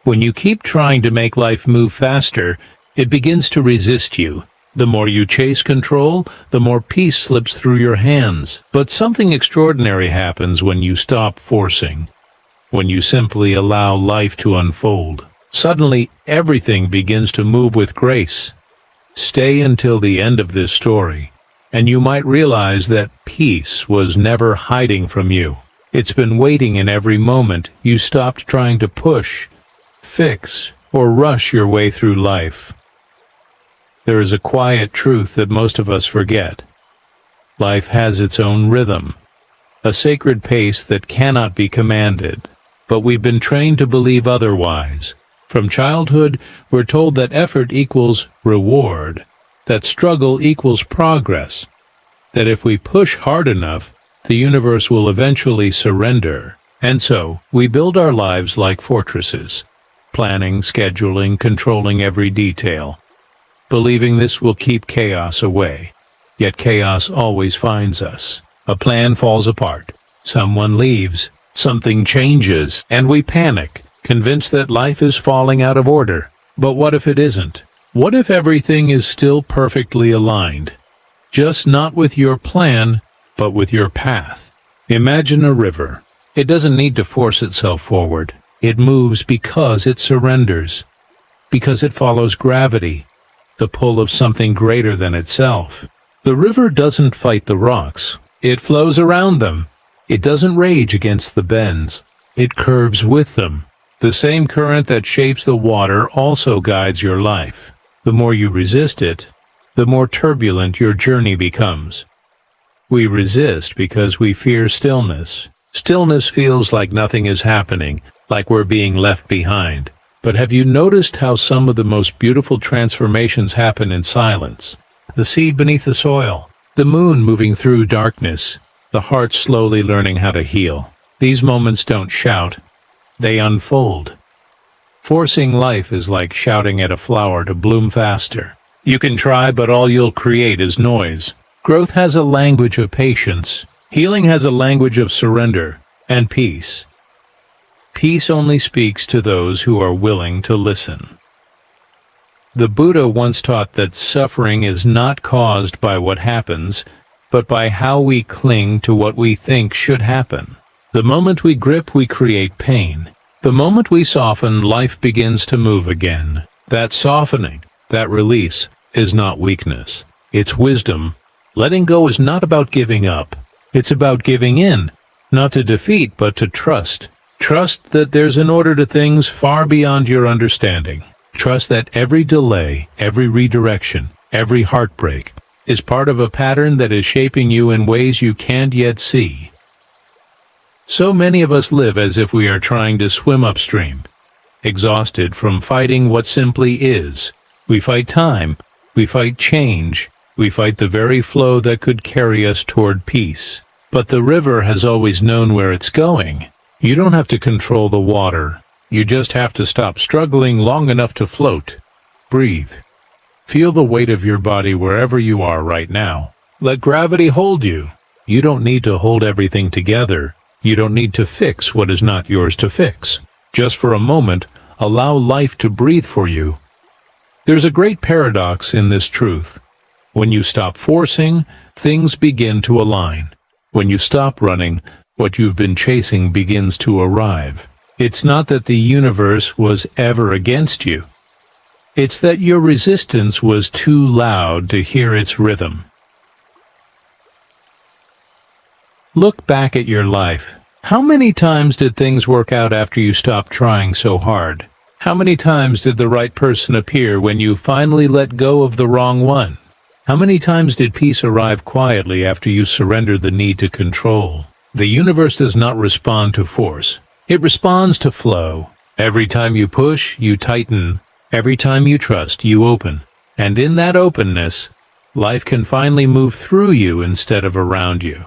When you keep trying to make life move faster, it begins to resist you. The more you chase control, the more peace slips through your hands. But something extraordinary happens when you stop forcing, when you simply allow life to unfold. Suddenly, everything begins to move with grace. Stay until the end of this story, and you might realize that peace was never hiding from you. It's been waiting in every moment you stopped trying to push, fix, or rush your way through life. There is a quiet truth that most of us forget. Life has its own rhythm, a sacred pace that cannot be commanded, but we've been trained to believe otherwise. From childhood, we're told that effort equals reward, that struggle equals progress, that if we push hard enough, the universe will eventually surrender. And so, we build our lives like fortresses, planning, scheduling, controlling every detail, believing this will keep chaos away. Yet chaos always finds us. A plan falls apart, someone leaves, something changes, and we panic, convinced that life is falling out of order. But what if it isn't? What if everything is still perfectly aligned? Just not with your plan, but with your path. Imagine a river. It doesn't need to force itself forward. It moves because it surrenders, because it follows gravity, the pull of something greater than itself. The river doesn't fight the rocks. It flows around them. It doesn't rage against the bends. It curves with them. The same current that shapes the water also guides your life. The more you resist it, the more turbulent your journey becomes. We resist because we fear stillness. Stillness feels like nothing is happening, like we're being left behind. But have you noticed how some of the most beautiful transformations happen in silence? The seed beneath the soil, the moon moving through darkness, the heart slowly learning how to heal. These moments don't shout, they unfold. Forcing life is like shouting at a flower to bloom faster. You can try, but all you'll create is noise. Growth has a language of patience. Healing has a language of surrender and peace. Peace only speaks to those who are willing to listen. The Buddha once taught that suffering is not caused by what happens, but by how we cling to what we think should happen. The moment we grip, we create pain. The moment we soften, life begins to move again. That softening, that release, is not weakness. It's wisdom. Letting go is not about giving up. It's about giving in, not to defeat, but to trust. Trust that there's an order to things far beyond your understanding. Trust that every delay, every redirection, every heartbreak is part of a pattern that is shaping you in ways you can't yet see. So many of us live as if we are trying to swim upstream, exhausted from fighting what simply is. We fight time, we fight change, we fight the very flow that could carry us toward peace. But the river has always known where it's going. You don't have to control the water. You just have to stop struggling long enough to float. Breathe. Feel the weight of your body wherever you are right now. Let gravity hold you. You don't need to hold everything together. You don't need to fix what is not yours to fix. Just for a moment, allow life to breathe for you. There's a great paradox in this truth. When you stop forcing, things begin to align. When you stop running, what you've been chasing begins to arrive. It's not that the universe was ever against you. It's that your resistance was too loud to hear its rhythm. Look back at your life. How many times did things work out after you stopped trying so hard? How many times did the right person appear when you finally let go of the wrong one? How many times did peace arrive quietly after you surrendered the need to control? The universe does not respond to force. It responds to flow. Every time you push, you tighten. Every time you trust, you open. And in that openness, life can finally move through you instead of around you.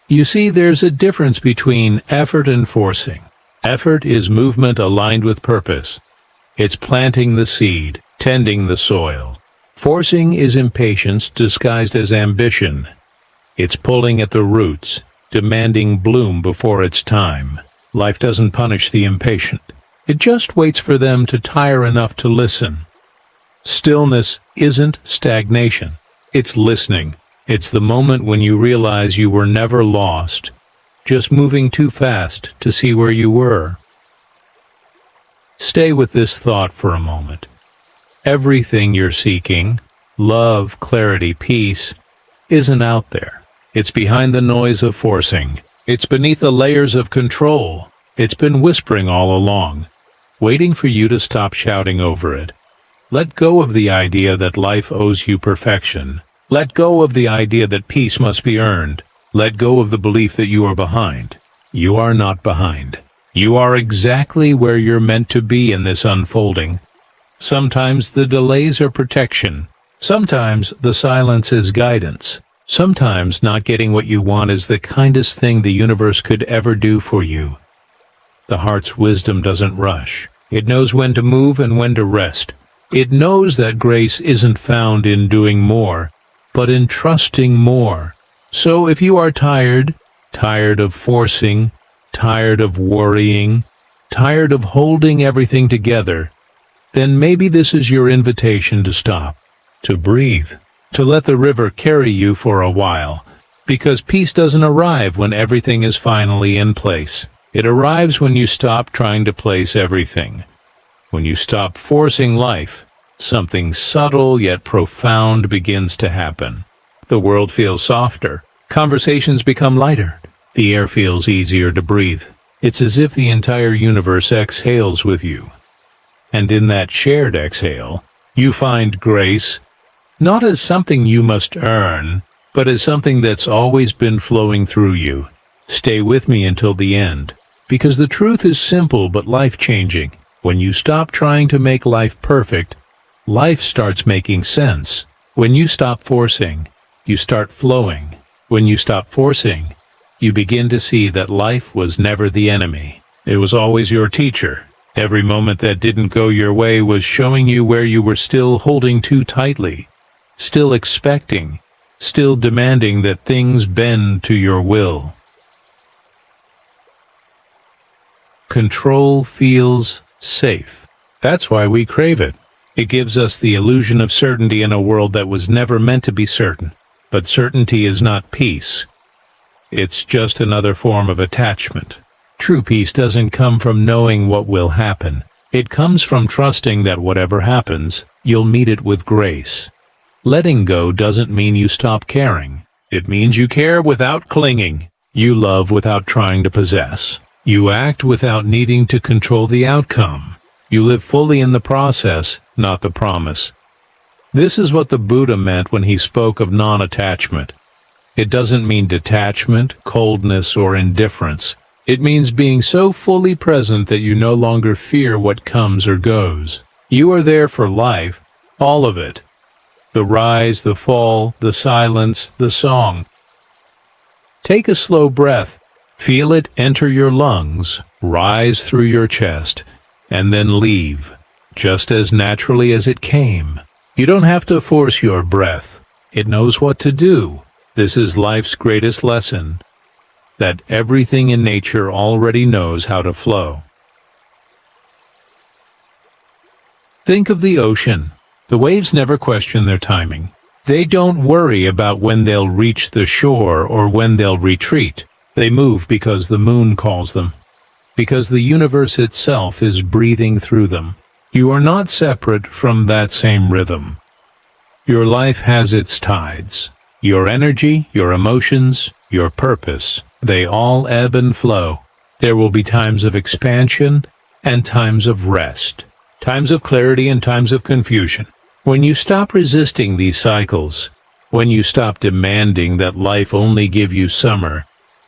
You see, there's a difference between effort and forcing. Effort is movement aligned with purpose. It's planting the seed, tending the soil. Forcing is impatience disguised as ambition. It's pulling at the roots, demanding bloom before its time. Life doesn't punish the impatient. It just waits for them to tire enough to listen. Stillness isn't stagnation. It's listening. It's the moment when you realize you were never lost, just moving too fast to see where you were. Stay with this thought for a moment. Everything you're seeking, love, clarity, peace, isn't out there. It's behind the noise of forcing. It's beneath the layers of control. It's been whispering all along, waiting for you to stop shouting over it. Let go of the idea that life owes you perfection. Let go of the idea that peace must be earned. Let go of the belief that you are behind. You are not behind. You are exactly where you're meant to be in this unfolding. Sometimes the delays are protection. Sometimes the silence is guidance. Sometimes not getting what you want is the kindest thing the universe could ever do for you. The heart's wisdom doesn't rush. It knows when to move and when to rest. It knows that grace isn't found in doing more, but in trusting more. So if you are tired of forcing, tired of worrying, tired of holding everything together, then maybe this is your invitation to stop, to breathe, to let the river carry you for a while, because peace doesn't arrive when everything is finally in place. It arrives when you stop trying to place everything. When you stop forcing life, something subtle yet profound begins to happen. The world feels softer. Conversations become lighter. The air feels easier to breathe. It's as if the entire universe exhales with you. And in that shared exhale, you find grace, not as something you must earn, but as something that's always been flowing through you. Stay with me until the end, because the truth is simple but life-changing. When you stop trying to make life perfect, life starts making sense. When you stop forcing, you start flowing. When you stop forcing, you begin to see that life was never the enemy. It was always your teacher. Every moment that didn't go your way was showing you where you were still holding too tightly, still expecting, still demanding that things bend to your will. Control feels safe. That's why we crave it. It gives us the illusion of certainty in a world that was never meant to be certain. But certainty is not peace. It's just another form of attachment. True peace doesn't come from knowing what will happen. It comes from trusting that whatever happens, you'll meet it with grace. Letting go doesn't mean you stop caring. It means you care without clinging. You love without trying to possess. You act without needing to control the outcome. You live fully in the process, not the promise. This is what the Buddha meant when he spoke of non-attachment. It doesn't mean detachment, coldness, or indifference. It means being so fully present that you no longer fear what comes or goes. You are there for life, all of it. The rise, the fall, the silence, the song. Take a slow breath. Feel it enter your lungs, rise through your chest, and then leave, just as naturally as it came. You don't have to force your breath. It knows what to do. This is life's greatest lesson, that everything in nature already knows how to flow. Think of the ocean. The waves never question their timing. They don't worry about when they'll reach the shore or when they'll retreat. They move because the moon calls them, because the universe itself is breathing through them. You are not separate from that same rhythm. Your life has its tides. Your energy, your emotions, your purpose, they all ebb and flow. There will be times of expansion and times of rest, times of clarity and times of confusion. When you stop resisting these cycles, when you stop demanding that life only give you summer,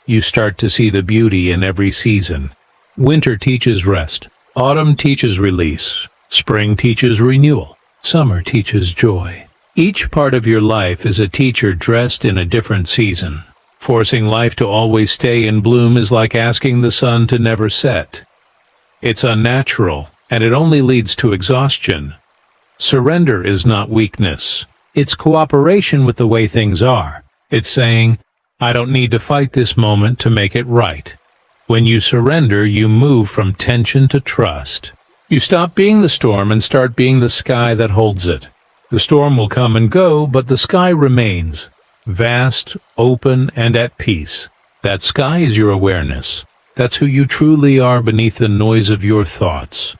you start to see the beauty in every season. Winter teaches rest. Autumn teaches release. Spring teaches renewal. Summer teaches joy. Each part of your life is a teacher dressed in a different season. Forcing life to always stay in bloom is like asking the sun to never set. It's unnatural, and it only leads to exhaustion. Surrender is not weakness. It's cooperation with the way things are. It's saying, I don't need to fight this moment to make it right. When you surrender, you move from tension to trust. You stop being the storm and start being the sky that holds it. The storm will come and go, but the sky remains, vast, open, and at peace. That sky is your awareness. That's who you truly are beneath the noise of your thoughts.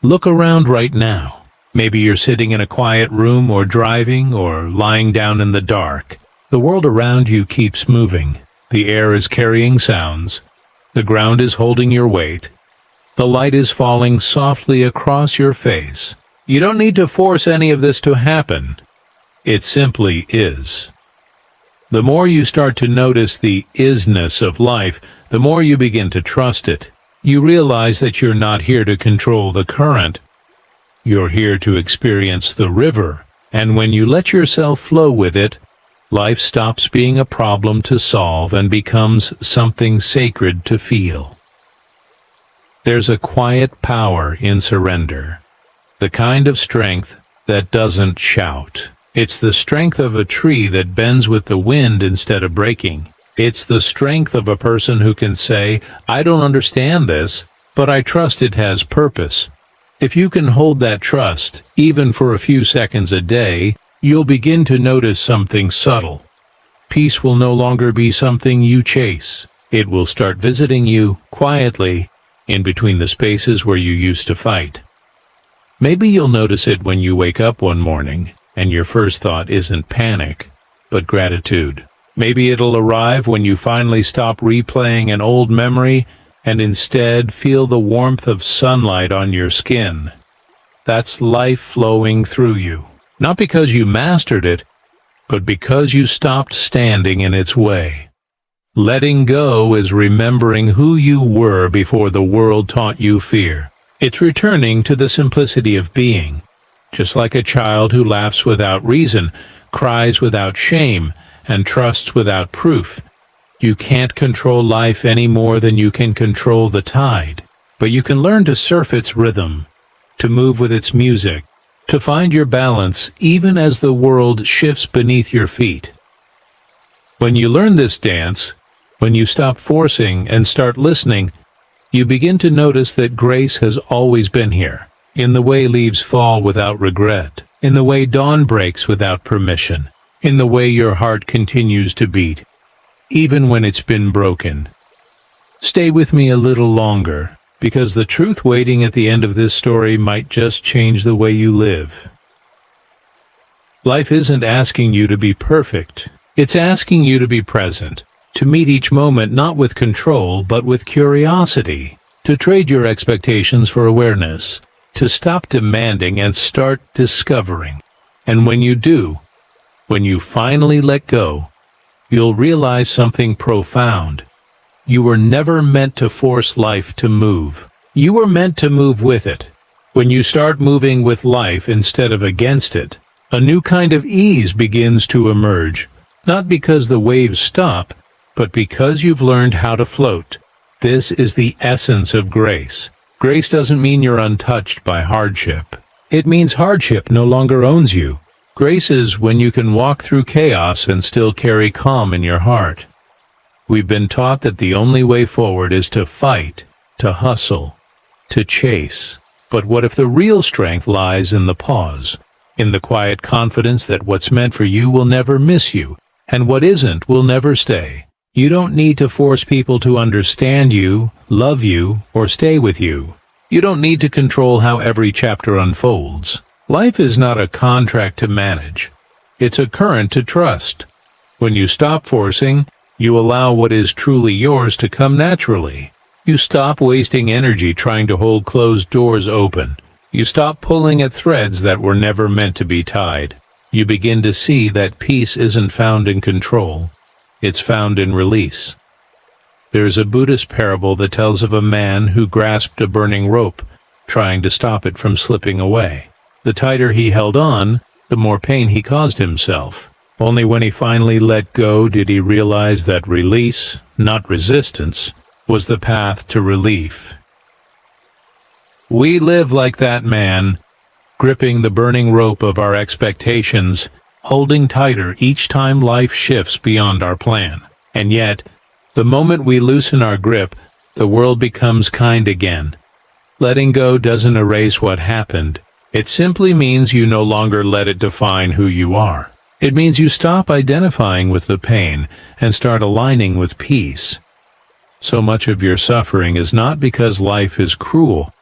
Look around right now. Maybe you're sitting in a quiet room or driving or lying down in the dark. The world around you keeps moving. The air is carrying sounds. The ground is holding your weight. The light is falling softly across your face. You don't need to force any of this to happen. It simply is. The more you start to notice the isness of life, the more you begin to trust it. You realize that you're not here to control the current. You're here to experience the river. And when you let yourself flow with it, life stops being a problem to solve and becomes something sacred to feel. There's a quiet power in surrender, the kind of strength that doesn't shout. It's the strength of a tree that bends with the wind instead of breaking. It's the strength of a person who can say, "I don't understand this, but I trust it has purpose." If you can hold that trust, even for a few seconds a day, you'll begin to notice something subtle. Peace will no longer be something you chase. It will start visiting you quietly in between the spaces where you used to fight. Maybe you'll notice it when you wake up one morning and your first thought isn't panic, but gratitude. Maybe it'll arrive when you finally stop replaying an old memory and instead feel the warmth of sunlight on your skin. That's life flowing through you. Not because you mastered it, but because you stopped standing in its way. Letting go is remembering who you were before the world taught you fear. It's returning to the simplicity of being. Just like a child who laughs without reason, cries without shame, and trusts without proof. You can't control life any more than you can control the tide, but you can learn to surf its rhythm, to move with its music, to find your balance even as the world shifts beneath your feet. When you learn this dance, when you stop forcing and start listening, you begin to notice that grace has always been here, in the way leaves fall without regret, in the way dawn breaks without permission, in the way your heart continues to beat, even when it's been broken. Stay with me a little longer, because the truth waiting at the end of this story might just change the way you live. Life isn't asking you to be perfect. It's asking you to be present, to meet each moment not with control but with curiosity, to trade your expectations for awareness, to stop demanding and start discovering. And when you do, when you finally let go, you'll realize something profound. You were never meant to force life to move. You were meant to move with it. When you start moving with life instead of against it, a new kind of ease begins to emerge, not because the waves stop, but because you've learned how to float. This is the essence of grace. Grace doesn't mean you're untouched by hardship. It means hardship no longer owns you. Grace is when you can walk through chaos and still carry calm in your heart. We've been taught that the only way forward is to fight, to hustle, to chase. But what if the real strength lies in the pause, in the quiet confidence that what's meant for you will never miss you, and what isn't will never stay? You don't need to force people to understand you, love you, or stay with you. You don't need to control how every chapter unfolds. Life is not a contract to manage. It's a current to trust. When you stop forcing, you allow what is truly yours to come naturally. You stop wasting energy trying to hold closed doors open. You stop pulling at threads that were never meant to be tied. You begin to see that peace isn't found in control. It's found in release. There's a Buddhist parable that tells of a man who grasped a burning rope, trying to stop it from slipping away. The tighter he held on, the more pain he caused himself. Only when he finally let go did he realize that release, not resistance, was the path to relief. We live like that man, gripping the burning rope of our expectations, holding tighter each time life shifts beyond our plan. And yet, the moment we loosen our grip, The world becomes kind again. Letting go doesn't erase what happened. It simply means you no longer let it define who you are. It means you stop identifying with the pain and start aligning with peace. So much of your suffering is not because life is cruel,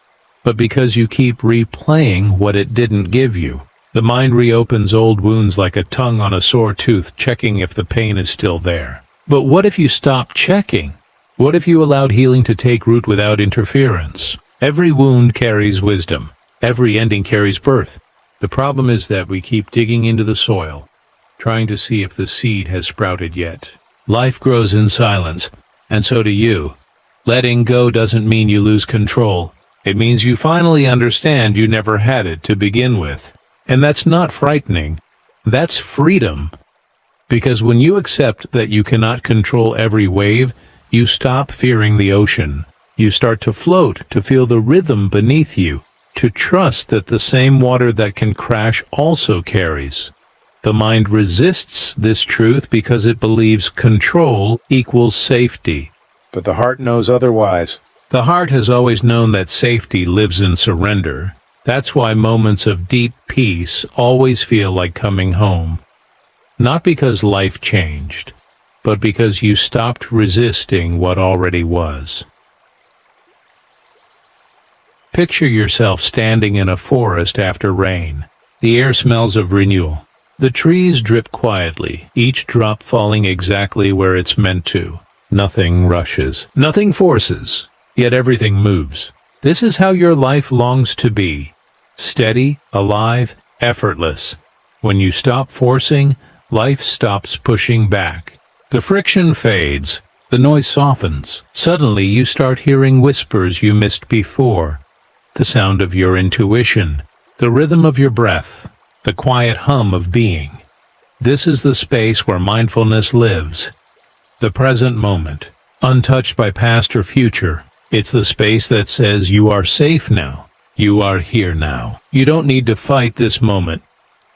but because you keep replaying what it didn't give you. The mind reopens old wounds like a tongue on a sore tooth, checking if the pain is still there. But what if you stopped checking? What if you allowed healing to take root without interference? Every wound carries wisdom. Every ending carries birth. The problem is that we keep digging into the soil, trying to see if the seed has sprouted yet. Life grows in silence, and so do you. Letting go doesn't mean you lose control. It means you finally understand you never had it to begin with. And that's not frightening. That's freedom. Because when you accept that you cannot control every wave, you stop fearing the ocean. You start to float, to feel the rhythm beneath you, to trust that the same water that can crash also carries. The mind resists this truth because it believes control equals safety. But the heart knows otherwise. The heart has always known that safety lives in surrender. That's why moments of deep peace always feel like coming home. Not because life changed, but because you stopped resisting what already was. Picture yourself standing in a forest after rain. The air smells of renewal. The trees drip quietly, each drop falling exactly where it's meant to. Nothing rushes, nothing forces, yet everything moves. This is how your life longs to be. Steady, alive, effortless. When you stop forcing, life stops pushing back. The friction fades, the noise softens. Suddenly you start hearing whispers you missed before. The sound of your intuition, the rhythm of your breath, the quiet hum of being. This is the space where mindfulness lives. The present moment, untouched by past or future. It's the space that says you are safe now. You are here now. You don't need to fight this moment.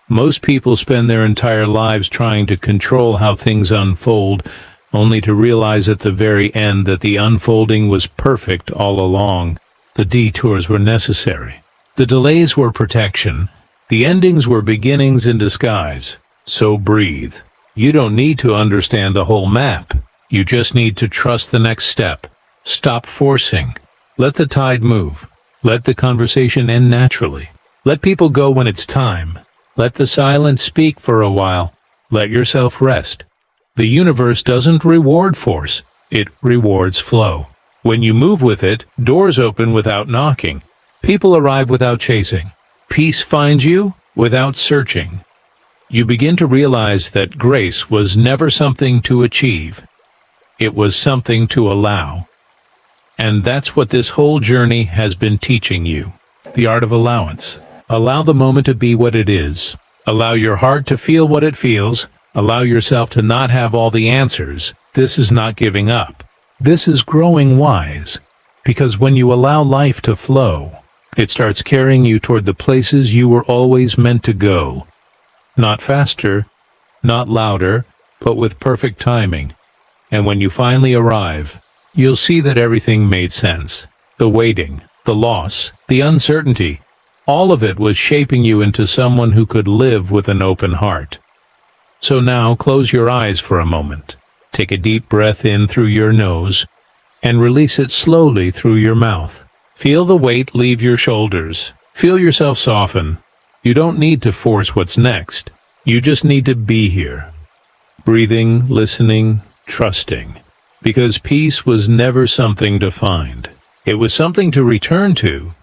Most people spend their entire lives trying to control how things unfold, only to realize at the very end that the unfolding was perfect all along. The detours were necessary. The delays were protection. The endings were beginnings in disguise. So breathe. You don't need to understand the whole map. You just need to trust the next step. Stop forcing. Let the tide move. Let the conversation end naturally. Let people go when it's time. Let the silence speak for a while. Let yourself rest. The universe doesn't reward force. It rewards flow. When you move with it, doors open without knocking. People arrive without chasing. Peace finds you without searching. You begin to realize that grace was never something to achieve. It was something to allow. And that's what this whole journey has been teaching you. The art of allowance. Allow the moment to be what it is. Allow your heart to feel what it feels. Allow yourself to not have all the answers. This is not giving up. This is growing wise. Because when you allow life to flow, it starts carrying you toward the places you were always meant to go. Not faster, not louder, but with perfect timing. And when you finally arrive, you'll see that everything made sense. The waiting, the loss, the uncertainty, all of it was shaping you into someone who could live with an open heart. So now close your eyes for a moment. Take a deep breath in through your nose and release it slowly through your mouth. Feel the weight leave your shoulders. Feel yourself soften. You don't need to force what's next. You just need to be here. Breathing, listening, trusting. Because peace was never something to find. It was something to return to.